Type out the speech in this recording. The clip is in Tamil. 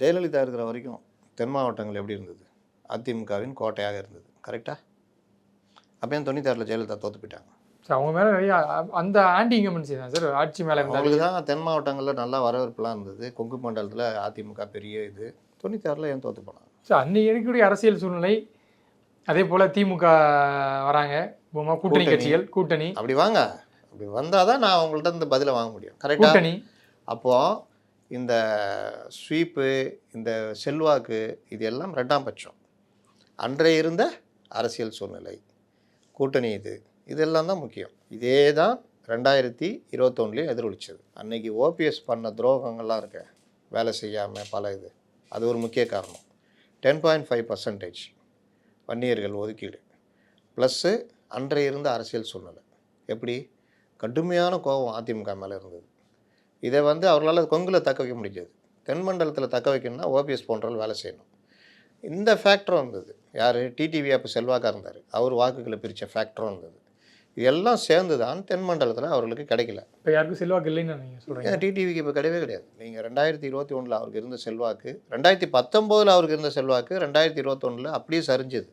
ஜெயலலிதா இருக்கிற வரைக்கும் தென் மாவட்டங்கள் எப்படி இருந்தது? அதிமுகவின் கோட்டையாக இருந்தது. கரெக்டாக? அப்பயும் 96 ஜெயலலிதா தோற்று போயிட்டாங்க. அவங்க மேலே நிறைய அந்த ஆன்டி இன்கம்பன்சி தான் சார் ஆட்சி மேலே அவங்களுக்கு தான் தென் மாவட்டங்களில் நல்லா வரவேற்புலாம் இருந்தது. கொங்கு மண்டலத்தில் அதிமுக பெரிய இது. 96 ஏன் தோற்று போனாங்க? சார் அன்றைக்கி இருக்கக்கூடிய அரசியல் சூழ்நிலை அதே போல் திமுக வராங்க, கூட்டணி கட்சிகள் கூட்டணி அப்படி வாங்க, அப்படி வந்தால் தான் நான் அவங்கள்ட்ட இந்த பதிலை வாங்க முடியும். கரெக்டாக? கூட்டணி அப்போது இந்த ஸ்வீப்பு, இந்த செல்வாக்கு, இது எல்லாம் ரெண்டாம் பட்சம். அன்றைய இருந்த அரசியல் சூழ்நிலை, கூட்டணி, இதெல்லாம் தான் முக்கியம். இதே தான் 2021 எதிரொலிச்சது. அன்னைக்கு ஓபிஎஸ் பண்ண துரோகங்கள்லாம் இருக்க, வேலை செய்யாமல் பல அது ஒரு முக்கிய காரணம். 10.5% வன்னியர்கள் ஒதுக்கீடு ப்ளஸ்ஸு அன்றைய இருந்த அரசியல் சூழ்நிலை. எப்படி கடுமையான கோபம் அதிமுக மேலே இருந்தது. இதை அவர்களால் கொங்கில் தக்க வைக்க முடியாது. தென் மண்டலத்தில் தக்க வைக்கணும்னா ஓபிஎஸ் போன்றவர்கள் வேலை செய்யணும். இந்த ஃபேக்டரும் இருந்தது. யார்? டிடிவி அப்போ செல்வாக்காக இருந்தார், அவர் வாக்குகளை பிரித்த ஃபேக்டரும் இருந்தது. இதெல்லாம் சேர்ந்து தான் தென் மண்டலத்தில் அவர்களுக்கு கிடைக்கல. இப்போ யாருக்கும் செல்வாக்கு இல்லைன்னு நீங்கள் சொல்கிறீங்க? டிடிவிக்கு இப்போ கிடையவே கிடையாது. நீங்கள் 2021 அவருக்கு இருந்த செல்வாக்கு, 2019 அவருக்கு இருந்த செல்வாக்கு 2021 அப்படியே சரிஞ்சுது.